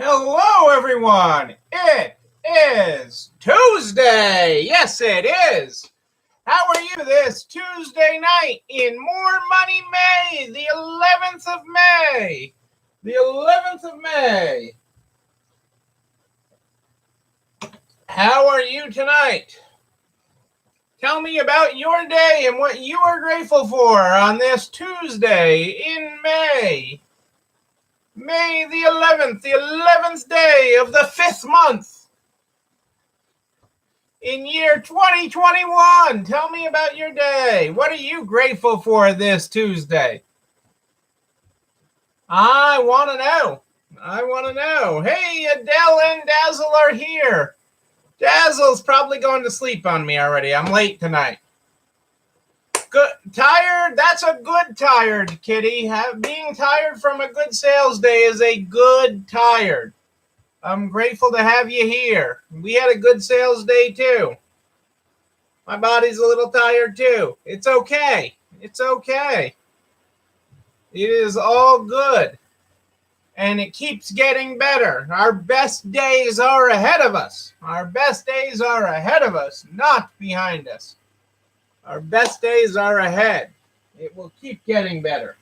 Hello, everyone. It is Tuesday. Yes, it is. How are you this Tuesday night in More Money May, the 11th of May? The 11th of May. How are you tonight? Tell me about your day and what you are grateful for on this Tuesday in May. May the 11th day of the 5th month. In year 2021, tell me about your day. What are you grateful for this Tuesday? I want to know. Hey, Adele and Dazzle are here. Dazzle's probably going to sleep on me already. I'm late tonight. Good. Tired? That's a good tired, kitty. Being tired from a good sales day is a good tired. I'm grateful to have you here. We had a good sales day too. My body's a little tired too. It's okay. It's okay. It is all good. And it keeps getting better. Our best days are ahead of us. Our best days are ahead of us, not behind us. Our best days are ahead. It will keep getting better.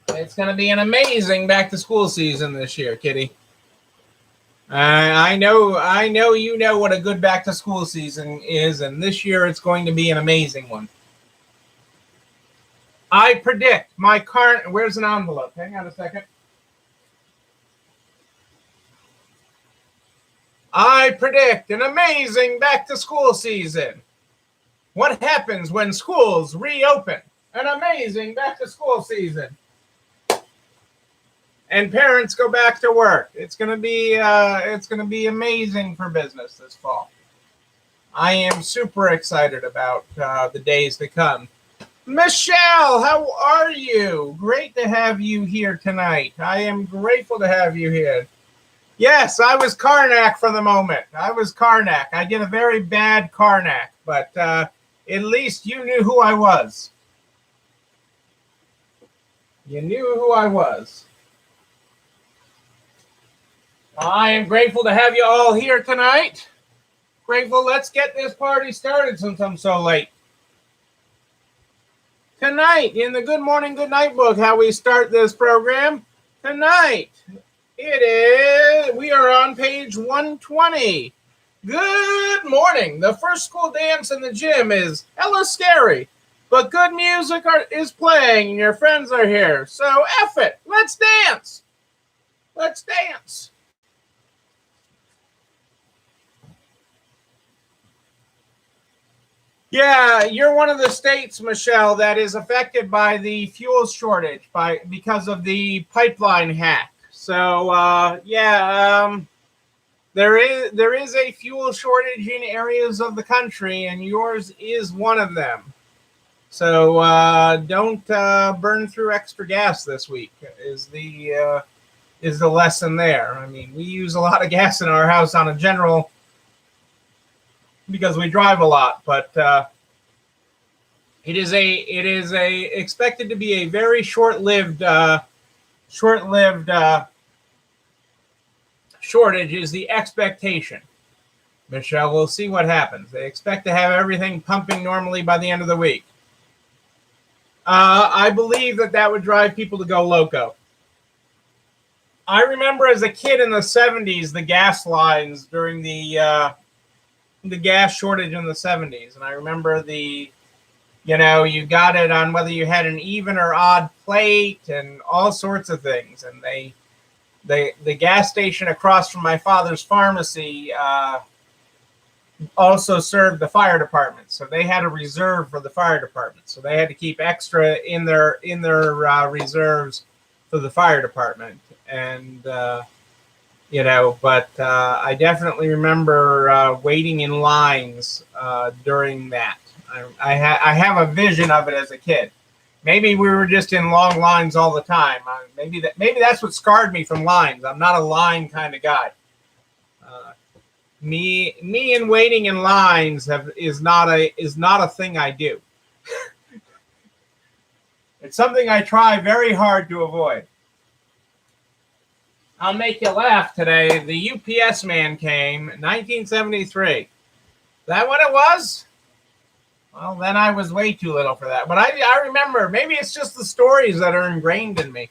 It's going to be an amazing back-to-school season this year, kitty. I know you know what a good back-to-school season is, and this year it's going to be an amazing one. I predict my current... Where's an envelope? Hang on a second. I predict an amazing back-to-school season. What happens when schools reopen? An amazing back-to-school season. And parents go back to work. It's gonna be amazing for business this fall. I am super excited about the days to come. Michelle, how are you? Great to have you here tonight. I am grateful to have you here. Yes, I was Karnak for the moment. I was Karnak. I did a very bad Karnak, but at least you knew who I was. You knew who I was. I am grateful to have you all here tonight. Grateful. Let's get this party started since I'm so late. Tonight, in the Good Morning, Good Night book, how we start this program. Tonight, we are on page 120. Good morning. The first school dance in the gym is hella scary, but good music is playing and your friends are here. So F it. Let's dance. Let's dance. Yeah, you're one of the states, Michelle, that is affected by the fuel shortage because of the pipeline hack. So, there is a fuel shortage in areas of the country, and yours is one of them. So don't burn through extra gas this week. Is the lesson there? I mean, we use a lot of gas in our house on a general. Because we drive a lot, but it is expected to be a very short-lived shortage is the expectation. Michelle, we'll see what happens. They expect to have everything pumping normally by the end of the week. I believe that would drive people to go loco. I remember as a kid in the 70s, the gas lines during the gas shortage in the 70s. And I remember you got it on whether you had an even or odd plate and all sorts of things. And the gas station across from my father's pharmacy also served the fire department. So they had a reserve for the fire department. So they had to keep extra in their reserves for the fire department. And, but I definitely remember waiting in lines during that. I have a vision of it as a kid. Maybe we were just in long lines all the time. Maybe that's what scarred me from lines. I'm not a line kind of guy. Me and waiting in lines is not a thing I do. It's something I try very hard to avoid. I'll make you laugh today. The UPS man came in 1973. Is that what it was? Well, then I was way too little for that. But I remember. Maybe it's just the stories that are ingrained in me.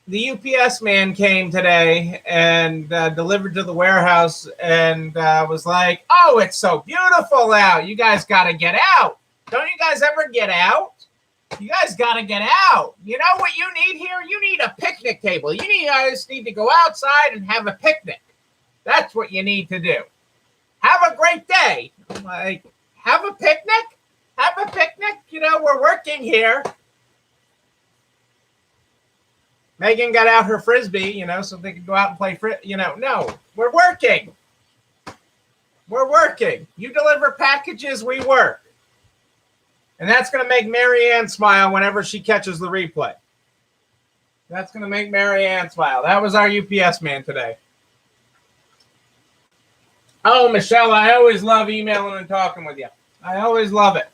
The UPS man came today and delivered to the warehouse and was like, "Oh, it's so beautiful out. You guys got to get out. Don't you guys ever get out? You guys got to get out. You know what you need here? You need a picnic table. You guys need to go outside and have a picnic. That's what you need to do. Have a great day." I'm like, have a picnic? Have a picnic? You know, we're working here. Megan got out her Frisbee, you know, so they could go out and play no, we're working. We're working. You deliver packages, we work. And that's going to make Marianne smile whenever she catches the replay. That's going to make Marianne smile. That was our UPS man today. Oh, Michelle, I always love emailing and talking with you. I always love it.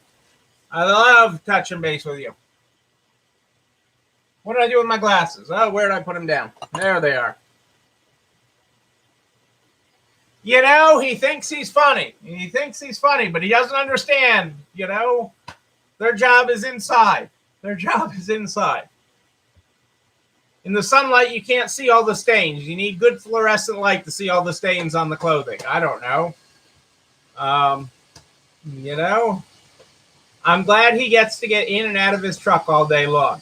I love touching base with you. What did I do with my glasses? Oh, where did I put them down? There they are. You know, he thinks he's funny. He thinks he's funny, but he doesn't understand, you know. Their job is inside. Their job is inside. In the sunlight, you can't see all the stains. You need good fluorescent light to see all the stains on the clothing. I don't know. You know, I'm glad he gets to get in and out of his truck all day long.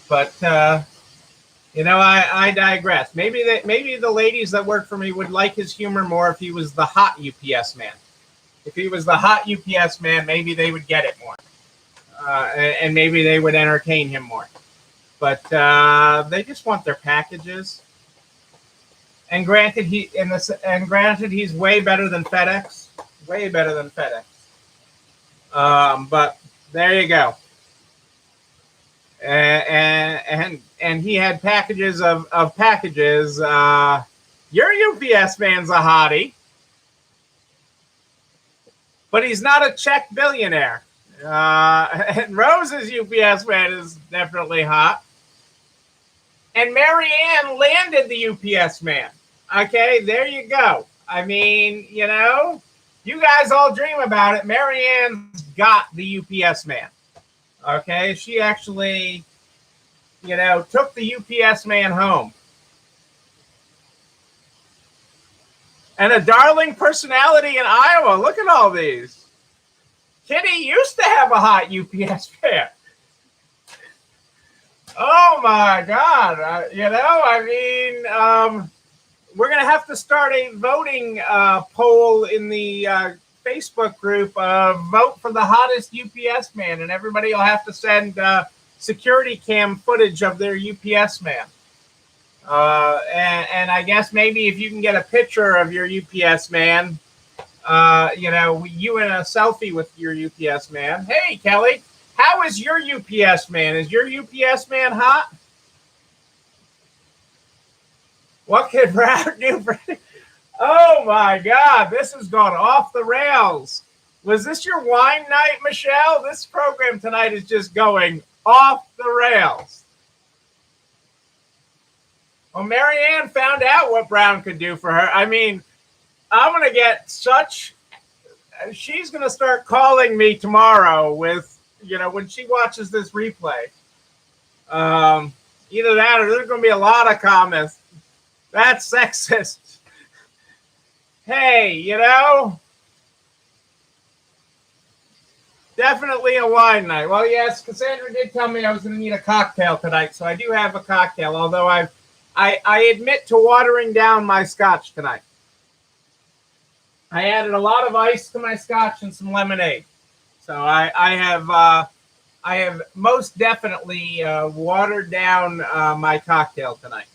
But you know, I digress. Maybe the ladies that work for me would like his humor more if he was the hot UPS man. If he was the hot UPS man, maybe they would get it more, and maybe they would entertain him more. But they just want their packages. And granted, he's way better than FedEx. Way better than FedEx. But there you go. And he had packages of packages. Your UPS man's a hottie, but he's not a Czech billionaire. And Rose's UPS man is definitely hot. And Marianne landed the UPS man. Okay, there you go. I mean, you know, you guys all dream about it. Marianne's got the UPS man. Okay, she actually, you know, took the UPS man home. And a darling personality in Iowa. Look at all these. Kitty used to have a hot UPS man. Oh my God. You know, I mean, we're going to have to start a voting poll in the Facebook group, vote for the hottest UPS man, and everybody will have to send security cam footage of their UPS man. And I guess maybe if you can get a picture of your UPS man, you know, you in a selfie with your UPS man. Hey, Kelly, how is your UPS man? Is your UPS man hot? What can Brad do for... Oh my God, this has gone off the rails. Was this your wine night, Michelle? This program tonight is just going off the rails. Well, Marianne found out what Brown could do for her. I mean, I'm going to get such... She's going to start calling me tomorrow with, you know, when she watches this replay. Either that or there's going to be a lot of comments. That's sexist. Hey, you know, definitely a wine night. Well, yes, Cassandra did tell me I was going to need a cocktail tonight, so I do have a cocktail, although I admit to watering down my scotch tonight. I added a lot of ice to my scotch and some lemonade. So I have most definitely watered down my cocktail tonight.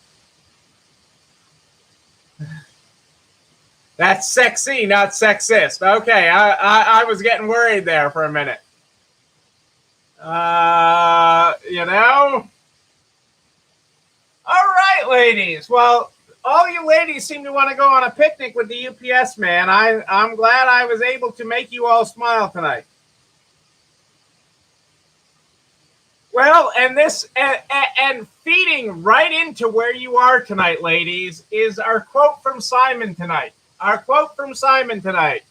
That's sexy, not sexist. Okay, I was getting worried there for a minute. You know? All right, ladies. Well, all you ladies seem to want to go on a picnic with the UPS man. I'm glad I was able to make you all smile tonight. Well, and this and feeding right into where you are tonight, ladies, is our quote from Simon tonight. Our quote from Simon tonight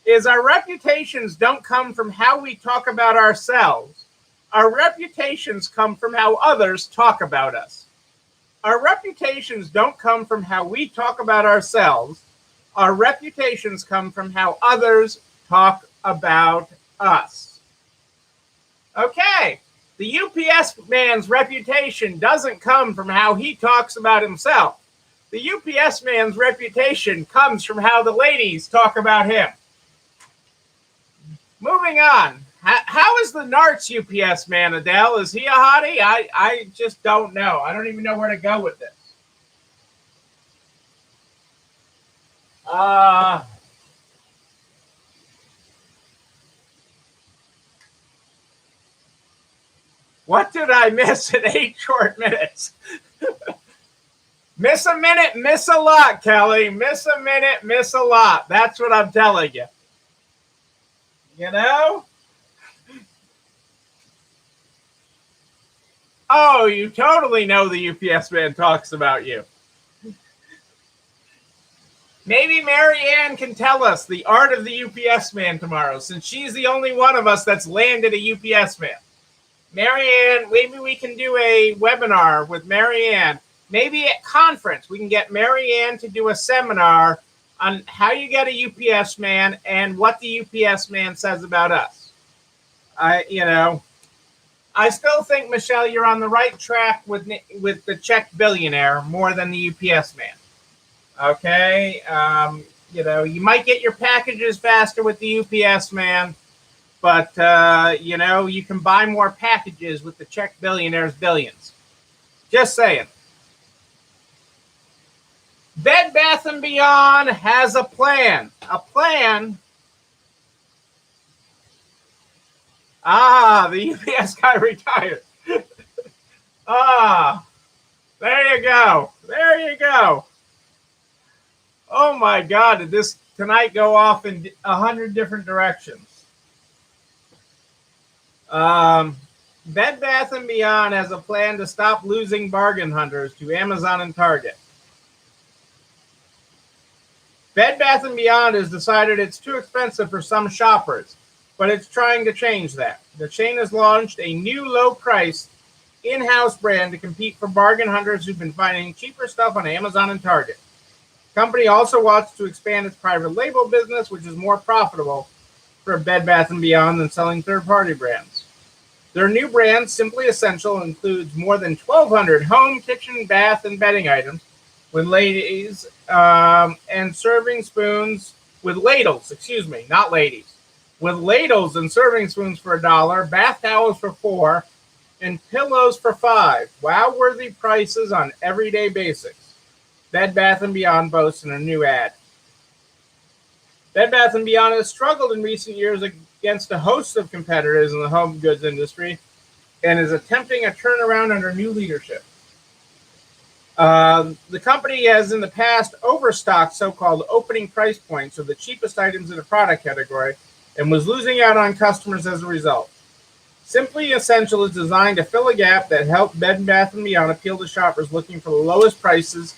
is our reputations don't come from how we talk about ourselves. Our reputations come from how others talk about us. Our reputations don't come from how we talk about ourselves. Our reputations come from how others talk about us. Okay. The UPS man's reputation doesn't come from how he talks about himself. The UPS man's reputation comes from how the ladies talk about him. Moving on. How is the Narts UPS man, Adele? Is he a hottie? I just don't know. I don't even know where to go with this. What did I miss in 8 short minutes? Miss a minute, miss a lot, Kelly. Miss a minute, miss a lot. That's what I'm telling you. You know? Oh, you totally know the UPS man talks about you. Maybe Marianne can tell us the art of the UPS man tomorrow, since she's the only one of us that's landed a UPS man. Marianne, maybe we can do a webinar with Marianne. Maybe at conference, we can get Marianne to do a seminar on how you get a UPS man and what the UPS man says about us. I still think, Michelle, you're on the right track with the Czech billionaire more than the UPS man. Okay, you might get your packages faster with the UPS man, but you can buy more packages with the Czech billionaire's billions. Just saying. Bed Bath & Beyond has a plan. A plan. The UPS guy retired. There you go. There you go. Oh my God, did this tonight go off in 100 different directions? Bed Bath & Beyond has a plan to stop losing bargain hunters to Amazon and Target. Bed Bath & Beyond has decided it's too expensive for some shoppers, but it's trying to change that. The chain has launched a new low-priced in-house brand to compete for bargain hunters who've been finding cheaper stuff on Amazon and Target. The company also wants to expand its private label business, which is more profitable for Bed Bath & Beyond than selling third-party brands. Their new brand, Simply Essential, includes more than 1,200 home, kitchen, bath, and bedding items with ladies and serving spoons with ladles, not ladies, with ladles and serving spoons for $1, bath towels for $4, and pillows for $5. Wow-worthy prices on everyday basics. Bed Bath & Beyond boasts in a new ad. Bed Bath & Beyond has struggled in recent years against a host of competitors in the home goods industry and is attempting a turnaround under new leadership. The company has in the past overstocked so-called opening price points, or the cheapest items in a product category, and was losing out on customers as a result. Simply Essential is designed to fill a gap that helped Bed Bath & Beyond appeal to shoppers looking for the lowest prices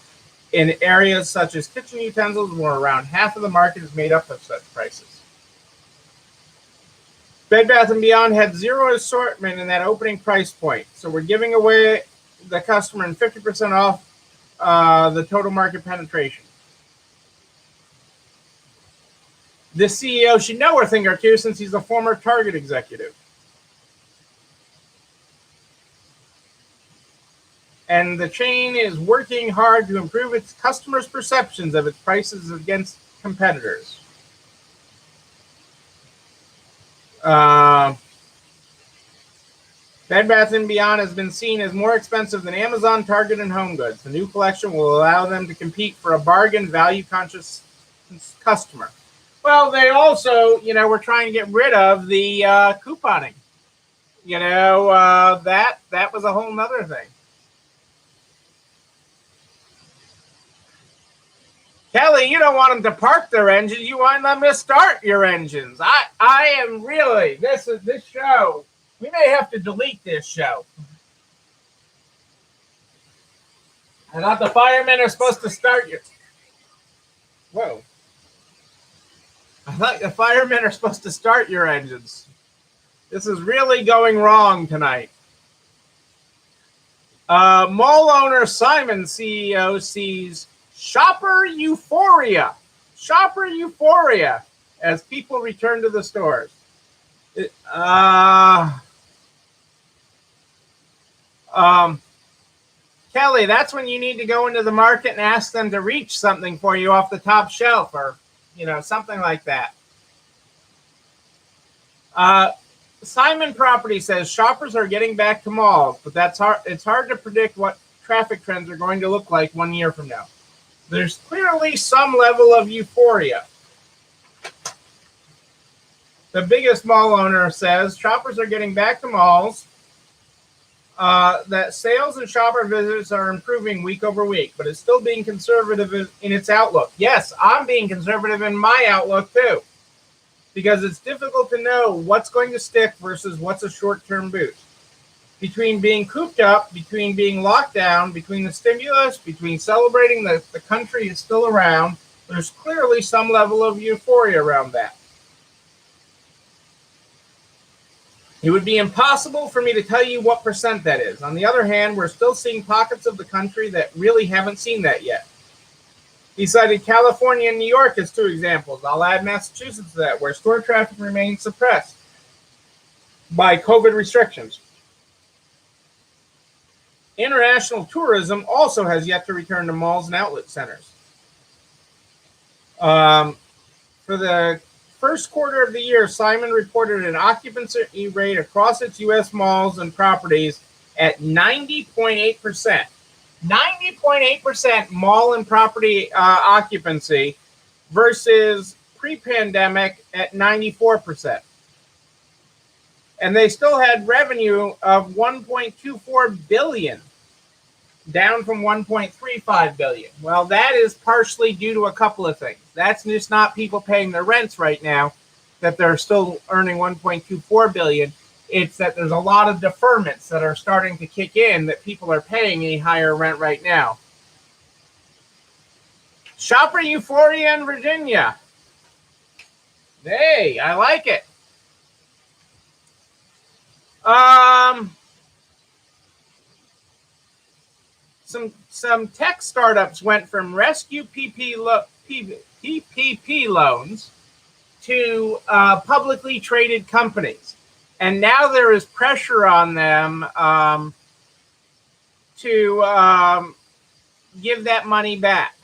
in areas such as kitchen utensils, where around half of the market is made up of such prices. Bed Bath & Beyond had zero assortment in that opening price point, so we're giving away the customer and 50% off the total market penetration. This CEO should know a thing or two since he's a former Target executive. And the chain is working hard to improve its customers' perceptions of its prices against competitors. Bed Bath & Beyond has been seen as more expensive than Amazon, Target, and Home Goods. The new collection will allow them to compete for a bargain, value-conscious customer. Well, they also, were trying to get rid of the couponing. That was a whole nother thing. Kelly, you don't want them to park their engines. You want them to start your engines. I am really, this show We may have to delete this show. I thought the firemen are supposed to start your. Whoa. I thought the firemen are supposed to start your engines. This is really going wrong tonight. Mall owner Simon CEO sees shopper euphoria. Shopper euphoria as people return to the stores. Kelly, that's when you need to go into the market and ask them to reach something for you off the top shelf, or something like that. Simon Property says shoppers are getting back to malls, but that's hard. It's hard to predict what traffic trends are going to look like 1 year from now. There's clearly some level of euphoria. The biggest mall owner says shoppers are getting back to malls, that sales and shopper visits are improving week over week, but it's still being conservative in its outlook. Yes, I'm being conservative in my outlook too, because it's difficult to know what's going to stick versus what's a short-term boost. Between being cooped up, between being locked down, between the stimulus, between celebrating that the country is still around, there's clearly some level of euphoria around that. It would be impossible for me to tell you what percent that is. On the other hand, we're still seeing pockets of the country that really haven't seen that yet. He cited California and New York as two examples. I'll add Massachusetts to that, where store traffic remains suppressed by COVID restrictions. International tourism also has yet to return to malls and outlet centers. For the first quarter of the year, Simon reported an occupancy rate across its U.S. malls and properties at 90.8%. 90.8% mall and property occupancy versus pre-pandemic at 94%. And they still had revenue of $1.24 billion, down from $1.35 billion. Well, that is partially due to a couple of things. That's just not people paying their rents right now, that they're still earning $1.24 billion. It's that there's a lot of deferments that are starting to kick in, that people are paying a higher rent right now. Shopper euphoria in Virginia. Hey, I like it. Some tech startups went from rescue PPP loans to publicly traded companies. And now there is pressure on them to give that money back.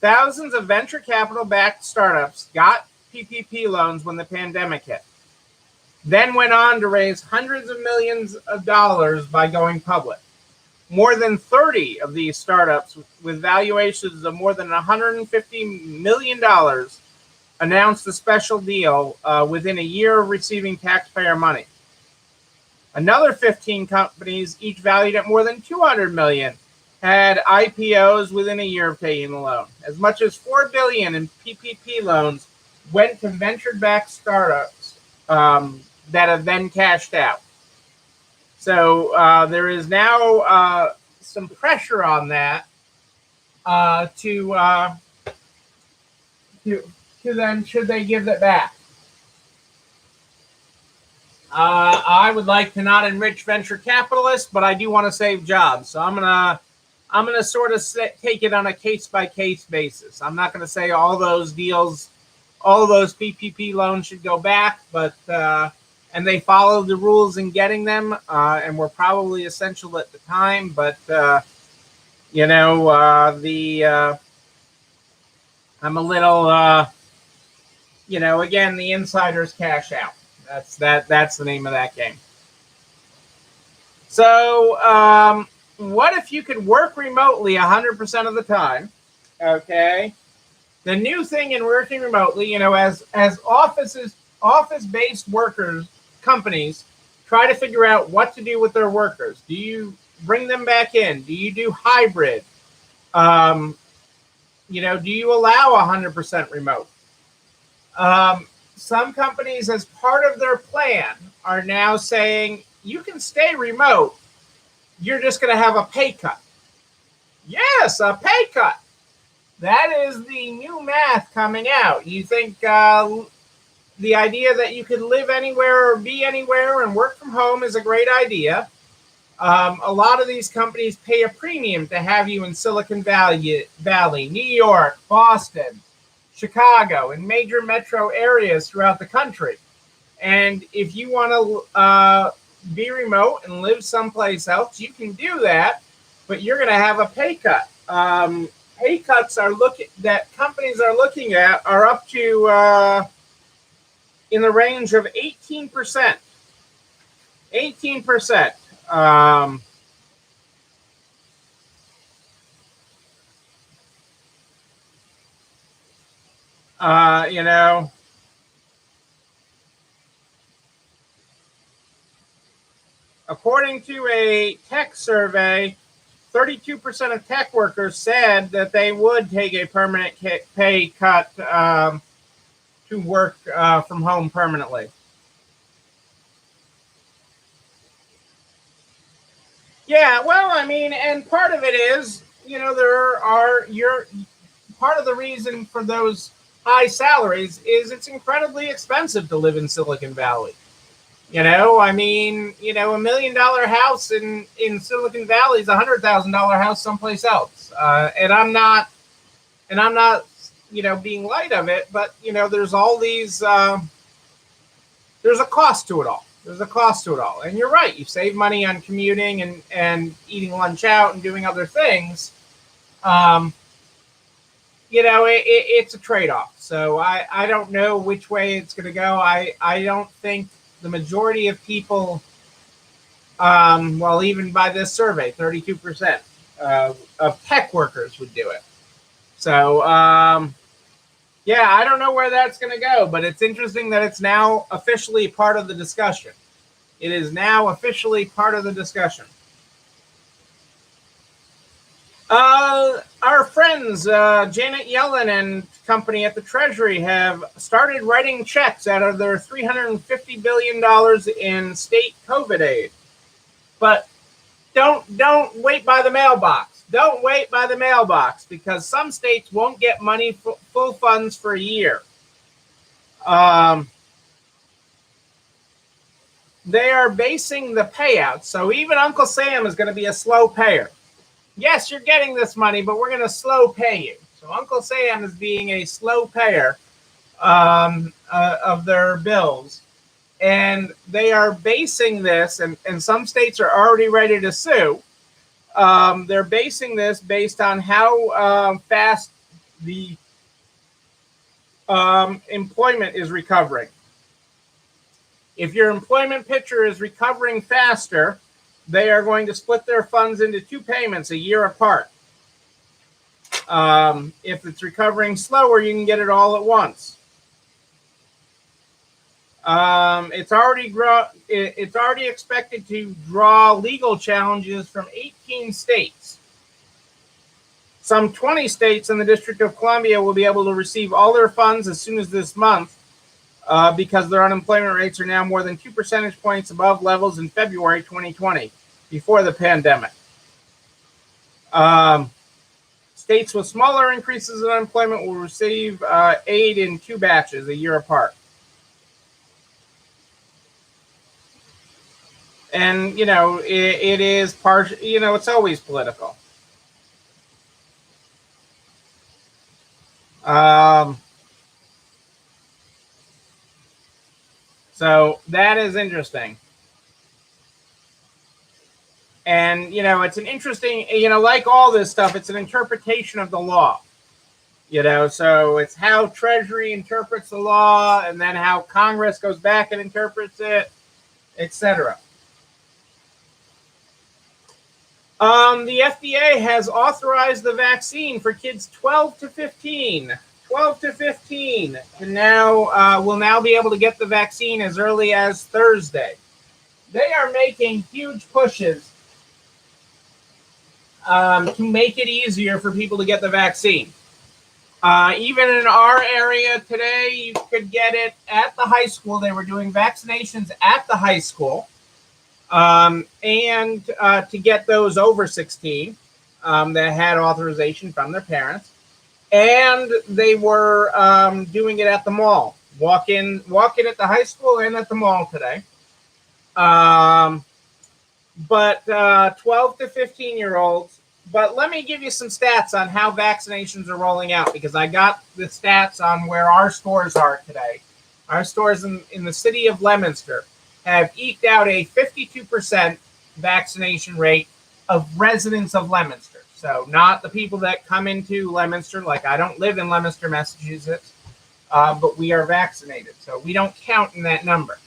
Thousands of venture capital-backed startups got PPP loans when the pandemic hit, then went on to raise hundreds of millions of dollars by going public. More than 30 of these startups with valuations of more than $150 million announced a special deal within a year of receiving taxpayer money. Another 15 companies, each valued at more than $200 million, had IPOs within a year of taking the loan. As much as $4 billion in PPP loans went to venture-backed startups that have then cashed out. So there is now some pressure on that to then, should they give that back? I would like to not enrich venture capitalists, but I do want to save jobs. So I'm gonna sort of take it on a case by case basis. I'm not going to say all those deals, all those PPP loans should go back, but and they followed the rules in getting them, and were probably essential at the time. But I'm a little, again, the insiders cash out. That's the name of that game. So what if you could work remotely 100% of the time? Okay. The new thing in working remotely, as office-based workers, companies try to figure out what to do with their workers. Do you bring them back in? Do you do hybrid? Do you allow 100% remote? some companies, as part of their plan, are now saying you can stay remote. You're just going to have a pay cut. Yes, a pay cut. That is the new math coming out. You think the idea that you could live anywhere or be anywhere and work from home is a great idea. A lot of these companies pay a premium to have you in Silicon Valley, New York, Boston, Chicago, and major metro areas throughout the country. And if you want to be remote and live someplace else, you can do that, but you're going to have a pay cut. Pay cuts that companies are looking at are up to in the range of 18%. 18%. You know, according to a tech survey, 32% of tech workers said that they would take a permanent pay cut to work from home permanently. Yeah, well, I mean, and part of it is, part of the reason for those high salaries is it's incredibly expensive to live in Silicon Valley. I mean, $1 million house in Silicon Valley is $100,000 house someplace else. And I'm not, being light of it, but there's all these. There's a cost to it all. And you're right. You save money on commuting and eating lunch out and doing other things. It's a trade-off. So I don't know which way it's going to go. I don't think the majority of people, even by this survey, 32% of tech workers would do it. So, I don't know where that's going to go, but it's interesting that it's now officially part of the discussion. It is now officially part of the discussion. Our friends, Janet Yellen and company at the Treasury, have started writing checks out of their $350 billion in state COVID aid. But don't wait by the mailbox. Don't wait by the mailbox, because some states won't get money, full funds for a year. They are basing the payout. So even Uncle Sam is going to be a slow payer. Yes, you're getting this money, but we're going to slow pay you. So Uncle Sam is being a slow payer of their bills. And they are basing this, and some states are already ready to sue. They're basing this based on how fast the employment is recovering. If your employment picture is recovering faster, they are going to split their funds into two payments a year apart. If it's recovering slower, you can get it all at once. It's already expected to draw legal challenges from 18 states. Some 20 states in the District of Columbia will be able to receive all their funds as soon as this month, because their unemployment rates are now more than 2 percentage points above levels in February 2020, before the pandemic. States with smaller increases in unemployment will receive aid in two batches a year apart. And, it is partial, it's always political. So that is interesting. And, it's an interesting, like all this stuff, it's an interpretation of the law. So it's how Treasury interprets the law, and then how Congress goes back and interprets it, etc. The FDA has authorized the vaccine for kids 12 to 15. 12 to 15 will now be able to get the vaccine as early as Thursday. They are making huge pushes to make it easier for people to get the vaccine. Even in our area today, you could get it at the high school. They were doing vaccinations at the high school. And to get those over 16 that had authorization from their parents. And they were doing it at the mall. Walk in at the high school and at the mall today. But 12 to 15-year-olds. But let me give you some stats on how vaccinations are rolling out, because I got the stats on where our stores are today. Our stores in the city of Leominster have eked out a 52% vaccination rate of residents of Leominster. So not the people that come into Leominster, like I don't live in Leominster, Massachusetts, but we are vaccinated. So we don't count in that number.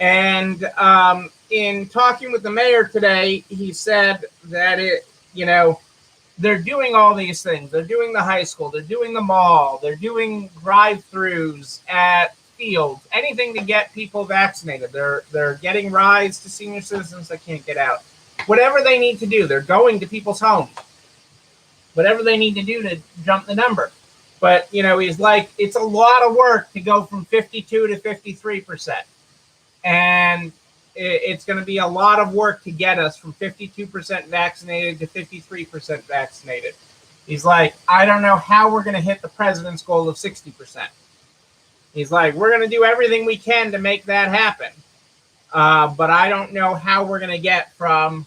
And in talking with the mayor today, he said that they're doing all these things. They're doing the high school, they're doing the mall, they're doing drive-throughs at fields, anything to get people vaccinated. They're getting rides to senior citizens that can't get out. Whatever they need to do, they're going to people's homes. Whatever they need to do to jump the number. But, he's like, it's a lot of work to go from 52 to 53%. And it's going to be a lot of work to get us from 52% vaccinated to 53% vaccinated. He's like, I don't know how we're going to hit the president's goal of 60%. He's like, we're going to do everything we can to make that happen. But I don't know how we're going to get from,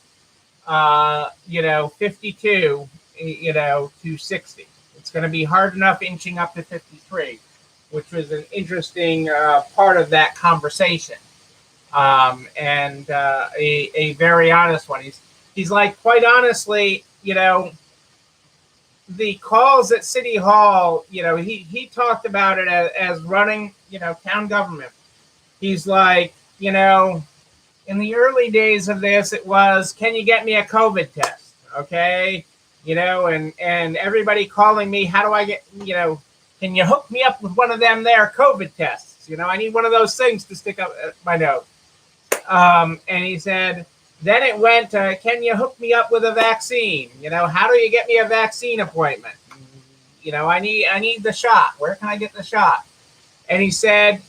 52, to 60. It's going to be hard enough inching up to 53, which was an interesting part of that conversation. And a very honest one. He's like, quite honestly, the calls at City Hall, he talked about it as running, town government. He's like, in the early days of this, it was, can you get me a COVID test? Okay. And everybody calling me, how do I get, can you hook me up with one of them there COVID tests? I need one of those things to stick up my nose. And he said, then it went, can you hook me up with a vaccine? How do you get me a vaccine appointment? I need the shot. Where can I get the shot? And he said,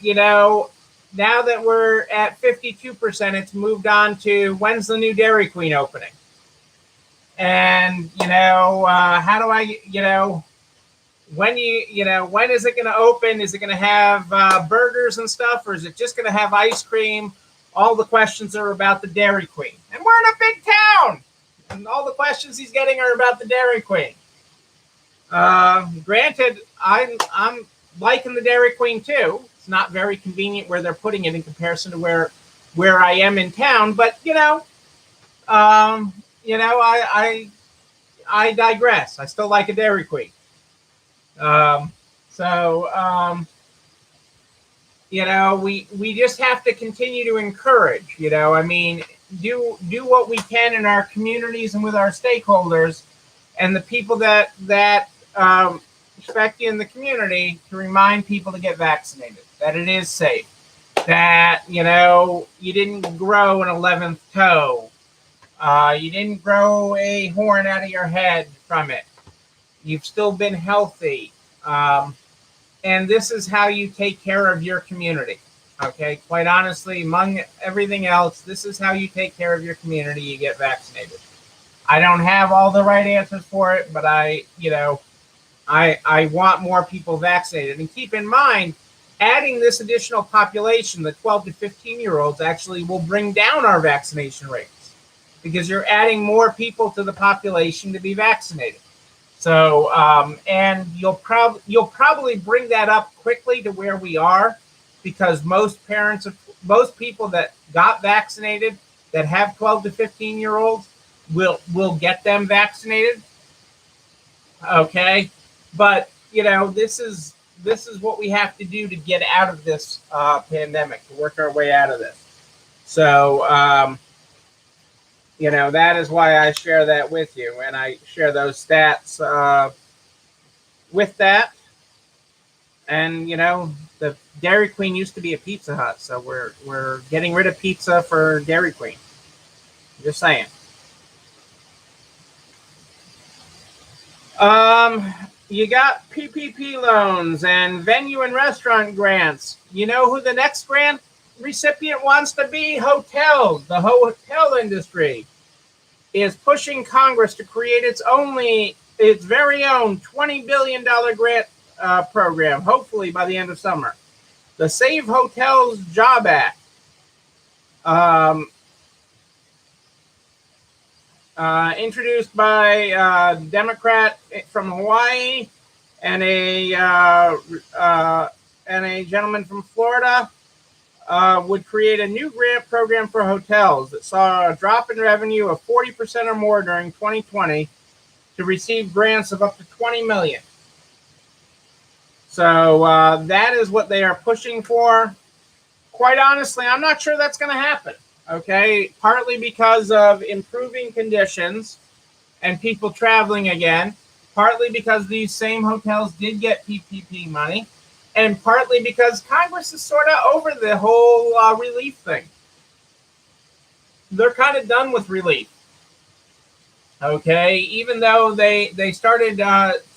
now that we're at 52%, it's moved on to when's the new Dairy Queen opening? And, how do I, when when is it going to open? Is it going to have burgers and stuff, or is it just going to have ice cream? All the questions are about the Dairy Queen. And we're in a big town. And all the questions he's getting are about the Dairy Queen. Granted, I'm liking the Dairy Queen too. It's not very convenient where they're putting it in comparison to where I am in town. But, I digress. I still like a Dairy Queen. We just have to continue to encourage, do what we can in our communities and with our stakeholders and the people that respect you in the community, to remind people to get vaccinated, that it is safe, that, you didn't grow an 11th toe. You didn't grow a horn out of your head from it. You've still been healthy. And this is how you take care of your community. Okay, quite honestly, among everything else, this is how you take care of your community. You get vaccinated. I don't have all the right answers for it, but I want more people vaccinated. And keep in mind, adding this additional population, the 12 to 15-year-olds, actually will bring down our vaccination rates, because you're adding more people to the population to be vaccinated. So, and you'll probably bring that up quickly to where we are, because most people that got vaccinated that have 12 to 15-year-olds will get them vaccinated. Okay, but this is what we have to do to get out of this pandemic, to work our way out of this. So, that is why I share that with you, and I share those stats with that. And, the Dairy Queen used to be a Pizza Hut, so we're getting rid of pizza for Dairy Queen. Just saying. You got PPP loans and venue and restaurant grants. You know who the next grant recipient wants to be? Hotels. The hotel industry is pushing Congress to create its very own $20 billion grant program, hopefully by the end of summer. The Save Hotels Job Act, introduced by a Democrat from Hawaii and a gentleman from Florida, would create a new grant program for hotels that saw a drop in revenue of 40% or more during 2020 to receive grants of up to $20 million. So that is what they are pushing for. Quite honestly, I'm not sure that's going to happen. Okay, partly because of improving conditions and people traveling again, partly because these same hotels did get PPP money, and partly because Congress is sort of over the whole relief thing. They're kind of done with relief. Okay, even though they started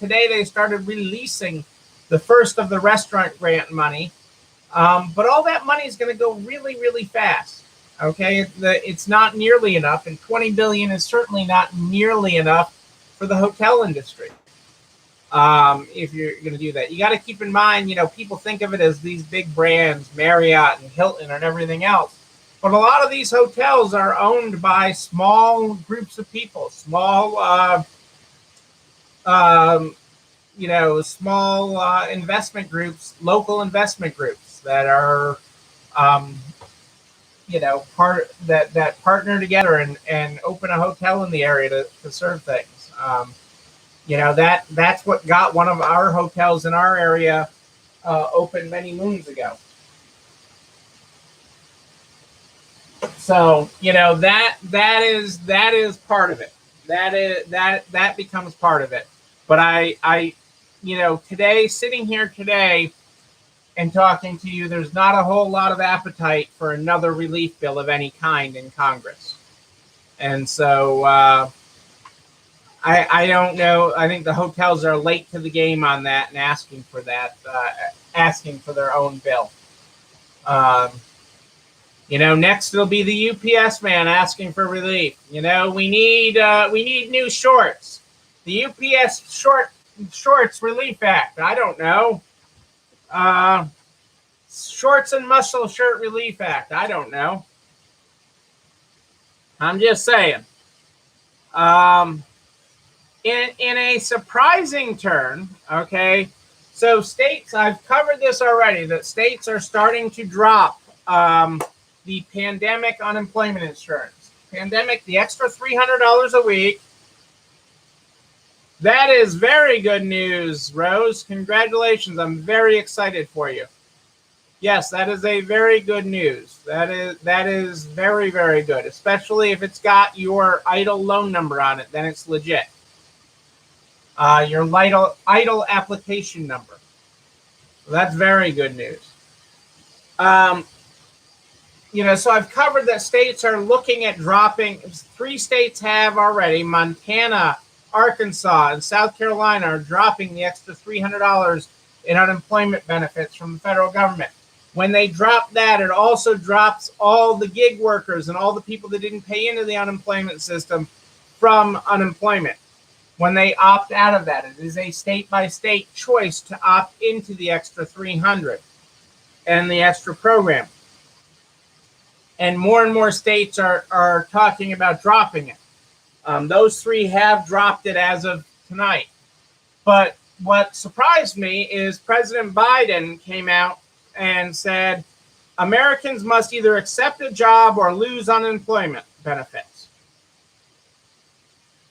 today, they started releasing the first of the restaurant grant money, but all that money is going to go really, really fast. Okay, it's not nearly enough, and $20 billion is certainly not nearly enough for the hotel industry. If you're going to do that, you got to keep in mind, people think of it as these big brands, Marriott and Hilton and everything else. But a lot of these hotels are owned by small groups of people, small investment groups, local investment groups that are, that partner together and open a hotel in the area to serve things. That's what got one of our hotels in our area open many moons ago. So that is part of it. That becomes part of it. But I today, sitting here today and talking to you, there's not a whole lot of appetite for another relief bill of any kind in Congress. And so I don't know. I think the hotels are late to the game on that and asking for that, asking for their own bill. Next it'll be the UPS man asking for relief. We need new shorts. The UPS Shorts Relief Act. I don't know. Shorts and Muscle Shirt Relief Act. I don't know. I'm just saying. In a surprising turn, okay, so states, I've covered this already, that states are starting to drop the pandemic unemployment insurance. The extra $300 a week. That is very good news, Rose. Congratulations. I'm very excited for you. Yes, that is a very good news. That is very, very good, especially if it's got your EIDL loan number on it, then it's legit. Your EIDL application number. So that's very good news. So I've covered that states are looking at dropping. 3 states have already. Montana, Arkansas, and South Carolina are dropping the extra $300 in unemployment benefits from the federal government. When they drop that, it also drops all the gig workers and all the people that didn't pay into the unemployment system from unemployment. When they opt out of that, it is a state-by-state choice to opt into the extra $300 and the extra program. And more states are talking about dropping it. Those 3 have dropped it as of tonight. But what surprised me is President Biden came out and said Americans must either accept a job or lose unemployment benefits.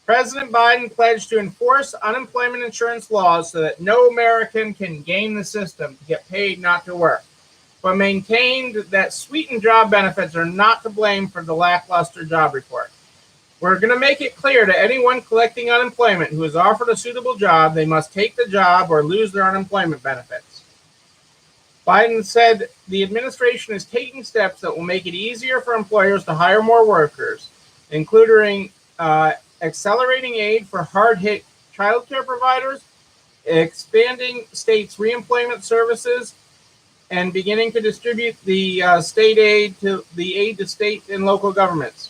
President Biden pledged to enforce unemployment insurance laws so that no American can game the system to get paid not to work, but maintained that sweetened job benefits are not to blame for the lackluster job report. We're going to make it clear to anyone collecting unemployment who is offered a suitable job, they must take the job or lose their unemployment benefits. Biden said the administration is taking steps that will make it easier for employers to hire more workers, including accelerating aid for hard-hit childcare providers, expanding states' reemployment services, and beginning to distribute the state aid to state and local governments.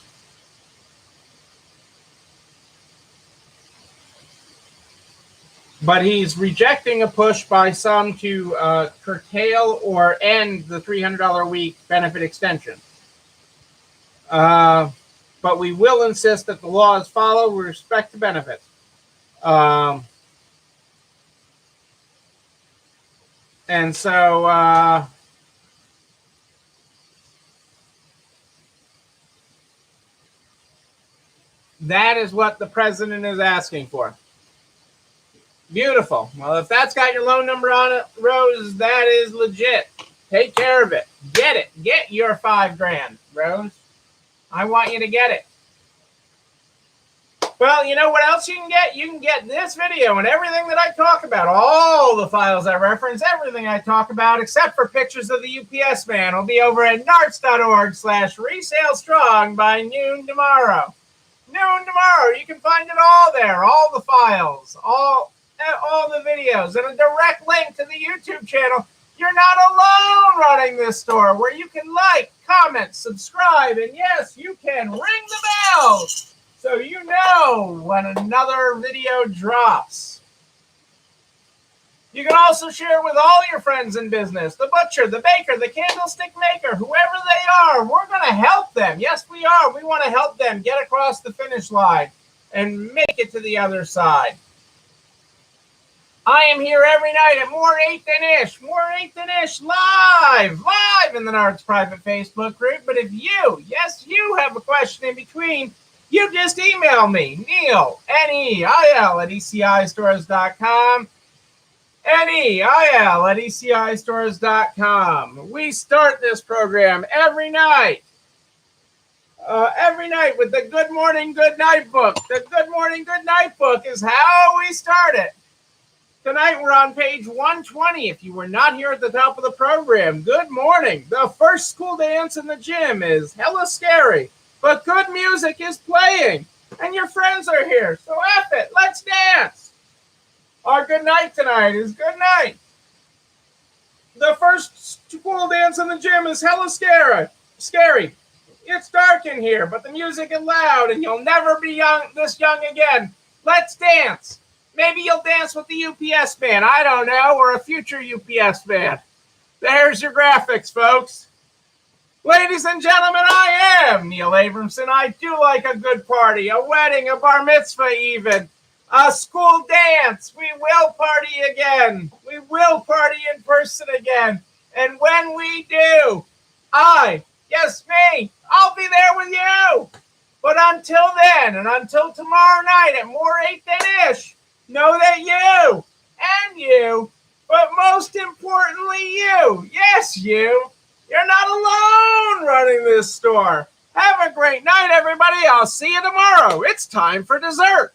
But he's rejecting a push by some to curtail or end the $300 a week benefit extension. But we will insist that the laws follow with respect to benefits. And so that is what the president is asking for. Beautiful. Well, if that's got your loan number on it, Rose, that is legit. Take care of it. Get it. Get your $5,000, Rose. I want you to get it. Well, you know what else you can get? You can get this video and everything that I talk about. All the files I reference, everything I talk about, except for pictures of the UPS man, will be over at narts.org/resalestrong by noon tomorrow. Noon tomorrow. You can find it all there. All the files. All the videos. And a direct link to the YouTube channel. You're not alone running this store, where you can like, comment, subscribe, and yes, you can ring the bell so you know when another video drops. You can also share with all your friends in business, the butcher, the baker, the candlestick maker, whoever they are. We're going to help them. Yes, we are. We want to help them get across the finish line and make it to the other side. I am here every night at More 8th and Ish live in the Nards private Facebook group. But if you have a question in between, you just email me, Neil, Neil, at ECIstores.com, Neil at ECIstores.com. We start this program every night with the Good Morning, Good Night book. The Good Morning, Good Night book is how we start it. Tonight we're on page 120. If you were not here at the top of the program, good morning. The first school dance in the gym is hella scary, but good music is playing, and your friends are here, so F it, let's dance. Our good night tonight is good night. The first school dance in the gym is hella scary. It's dark in here, but the music is loud, and you'll never be this young again. Let's dance. Maybe you'll dance with the UPS man, I don't know, or a future UPS man. There's your graphics, folks. Ladies and gentlemen, I am Neil Abramson. I do like a good party, a wedding, a bar mitzvah even, a school dance. We will party again. We will party in person again. And when we do, I'll be there with you. But until then, and until tomorrow night at More 8th and Ish, know that you, but most importantly you, yes you're not alone running this store. Have a great night, everybody. I'll see you tomorrow. It's time for dessert.